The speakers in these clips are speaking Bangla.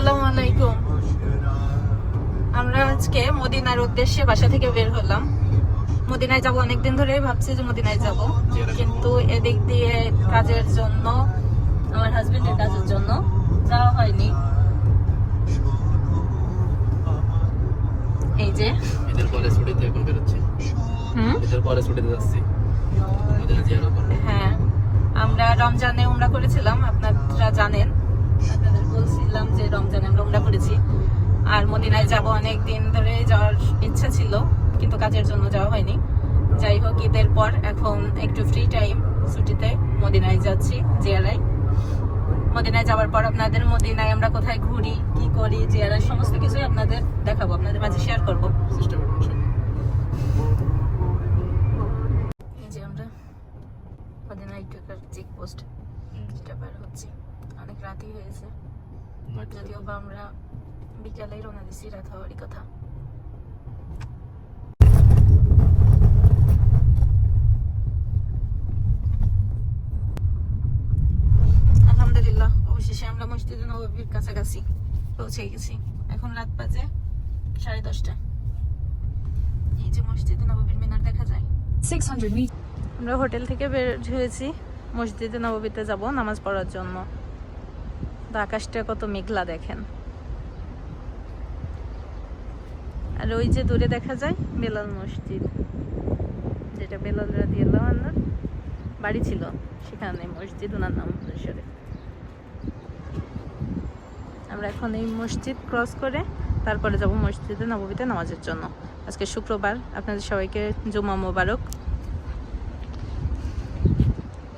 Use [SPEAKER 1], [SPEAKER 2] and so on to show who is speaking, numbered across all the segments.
[SPEAKER 1] আসসালামু আলাইকুম। আমরা আজকে মদিনার উদ্দেশ্যে বাসা থেকে বের হলাম। মদিনায় যাব, অনেকদিন ধরেই ভাবছি যে মদিনায় যাব, কিন্তু এদিক দিয়ে কাজের জন্য, আমার হাজবেন্ডের কাজের জন্য যাওয়া হয়নি। এই যে
[SPEAKER 2] ঈদের পরে ছুটিতে এখন বেরোচ্ছি। ঈদের পরে ছুটিতে যাচ্ছি মদিনা জিয়ারত করব।
[SPEAKER 1] হ্যাঁ, আমরা রমজানে উমরা করেছিলাম, আপনারা জানেন। আপনাদের বলছিলাম যে রমজানে আমরা উমরা করেছি। আর মদিনায় যাব, অনেক দিন ধরে যাওয়ার ইচ্ছা ছিল, কিন্তু কাজের জন্য যাওয়া হয়নি। যাই হোক, ঈদের পর এখন একটু ফ্রি টাইম, ছুটিতে মদিনায় যাচ্ছি, জিয়ারায়। মদিনায় যাওয়ার পর আপনাদের মদিনায় আমরা কোথায় ঘুরি, কি করি, জিয়ারায় সমস্ত কিছুই আপনাদের দেখাবো, আপনাদের মাঝে শেয়ার করবো।
[SPEAKER 2] চেষ্টা করব ইনশাআল্লাহ।
[SPEAKER 1] এই যে আমরা মদিনায় ঢোকার চেকপোস্ট, যেটা পার হচ্ছি। অনেক রাতই হয়েছে, যদিও বা আমরা বিকালেই রওনা দিছি, রাত হওয়ারই কথা। আলহামদুলিল্লাহ, অবশেষে আমরা মসজিদে নববীর কাছাকাছি পৌঁছে গেছি। এখন রাত বাজে 10:30। এই যে মসজিদে নববীর মিনার দেখা যায়।
[SPEAKER 3] 600 meters.
[SPEAKER 1] আমরা হোটেল থেকে বের হয়েছি, মসজিদে নববীতে যাব নামাজ পড়ার জন্য। তো আকাশটা কত মেঘলা দেখেন। আর ওই যে দূরে দেখা যায় বেলাল মসজিদ, যেটা বেলাল রাদিয়াল্লাহু আনহুর বাড়ি ছিল, সেখানে মসজিদ, ওনার নাম অনুসারে। আমরা এখন এই মসজিদ ক্রস করে তারপরে যাব মসজিদে নববীতে নামাজের জন্য। আজকে শুক্রবার, আপনাদের সবাইকে জুমা মোবারক।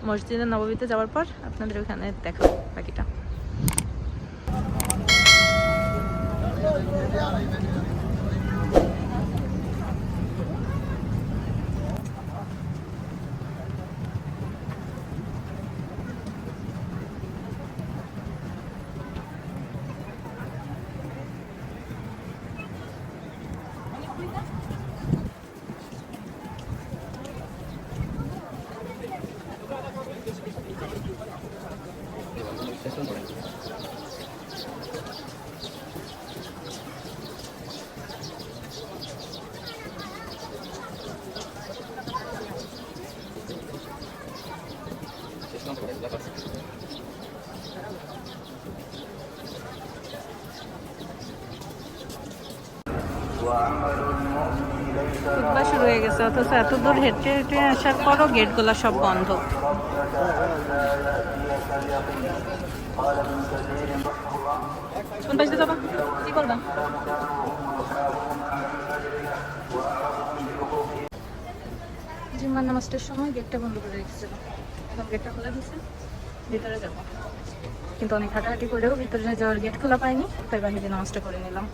[SPEAKER 1] মসজিদে নববীতে যাওয়ার পর আপনাদের ওখানে দেখাবো বাকিটা। খুতবা শুরু হয়ে গেছে, অথচ এত দূর হেঁটে হেঁটে আসার পরও গেটগুলো সব বন্ধ। কোন পাশে যাবা, কি করবা? জুম্মার নামাজটার সময় গেটটা বন্ধ করে রেখেছিল, এখন গেটটা খোলা দিচ্ছে, ভিতরে যাবো। কিন্তু অনেক হাঁটাহাঁটি করেও ভিতরে যাওয়ার গেট খোলা পাইনি, তাই বাহিরে নামাজটা করে নিলাম।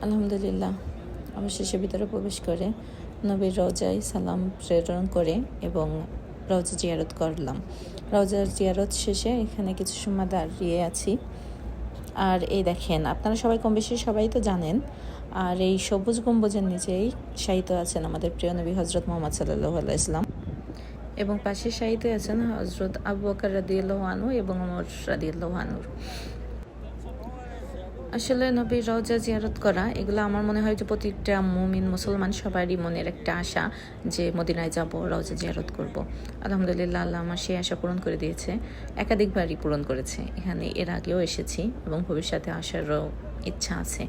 [SPEAKER 1] আলহামদুলিল্লাহ, অবশেষে ভিতরে প্রবেশ করে নবীর রওজায় সালাম প্রেরণ করে এবং রওজা জিয়ারত করলাম। রওজার জিয়ারত শেষে এখানে কিছু সময় দাঁড়িয়ে আছি। আর এই দেখেন, আপনারা সবাই কম বেশি সবাই তো জানেন, আর এই সবুজ গম্বুজের নিচেই শায়িত আছেন আমাদের প্রিয় নবী হজরত মুহাম্মদ সাল্লাল্লাহু আলাইহি ওয়াসাল্লাম, এবং পাশে শায়িত আছেন হজরত আবু বকর রাদিয়াল্লাহু আনহু এবং ওমর রাদিয়াল্লাহু আনহু। আসলে নবীর রওজা জিয়ারত করা, এগুলো আমার মনে হয় যে প্রত্যেকটা মুমিন মুসলমান সবারই মনের একটা আশা, যে মদিনায় যাব, রওজা জিয়ারত করব। আলহামদুলিল্লাহ, আল্লাহ আমার সেই আশা পূরণ করে দিয়েছে, একাধিকবারই পূরণ করেছে। এখানে এর আগেও এসেছি এবং ভবিষ্যতে আসারও ইচ্ছা আছে।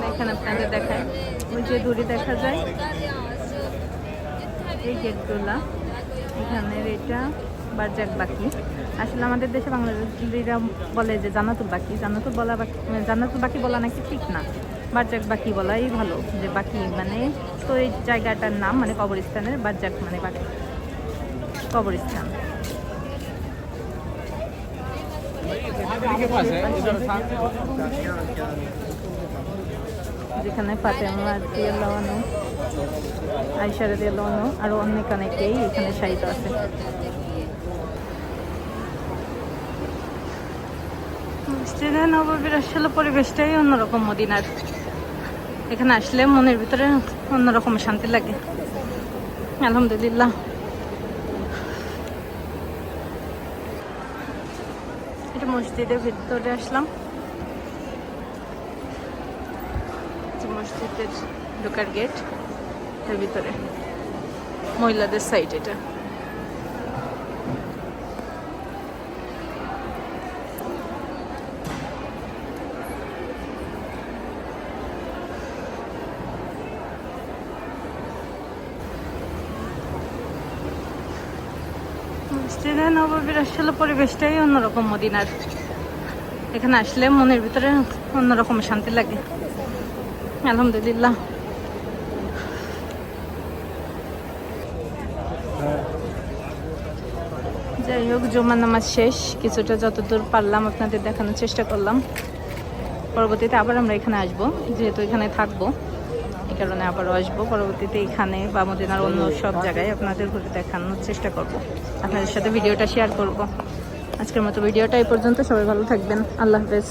[SPEAKER 1] এখানে আপনাদের দেখায়, ওই যে দূরে দেখা যায় এই গেটগুলা, এখানের এটা বারজাক বাকি। আসলে আমাদের দেশে বাংলাদেশিরা বলে যে জান্নাতুল বাকি, জান্নাতুল বাকি বলা নাকি ঠিক না, বারজাক বাকি বলাই ভালো। যে বাকি মানে তো এই জায়গাটার নাম মানে কবরস্থানের, বারজাক মানে বাকি কবরস্থান। যেখানে ফাতেমা রাদিয়াল্লাহু আনহা, আয়েশা রাদিয়াল্লাহু আনহা আরো অনেকেই এখানে শায়িত আছে। মসজিদে নববীর আসলে পরিবেশটাই অন্যরকম মদিনার। এখানে আসলে মনের ভিতরে অন্যরকম শান্তি লাগে। আলহামদুলিল্লাহ। এটা মসজিদের ভিতরে আসলাম, মসজিদের ঢোকার গেট, এর ভিতরে মহিলাদের সাইড। এটা মসজিদে নববীর আসলে পরিবেশটাই অন্যরকম মদিনার। এখানে আসলে মনের ভিতরে অন্যরকম শান্তি লাগে। আলহামদুলিল্লাহ। যাই হোক, জুমার নামাজ শেষ, কিছুটা যতদূর পারলাম আপনাদের দেখানোর চেষ্টা করলাম। পরবর্তীতে আবার আমরা এখানে আসবো, যেহেতু এখানে থাকবো এই কারণে আবারও আসবো। পরবর্তীতে এখানে বা মদিনার অন্য সব জায়গায় আপনাদের ঘুরে দেখানোর চেষ্টা করব, আপনাদের সাথে ভিডিওটা শেয়ার করব। আজকের মতো ভিডিওটা এই পর্যন্ত। সবাই ভালো থাকবেন। আল্লাহ হাফেজ।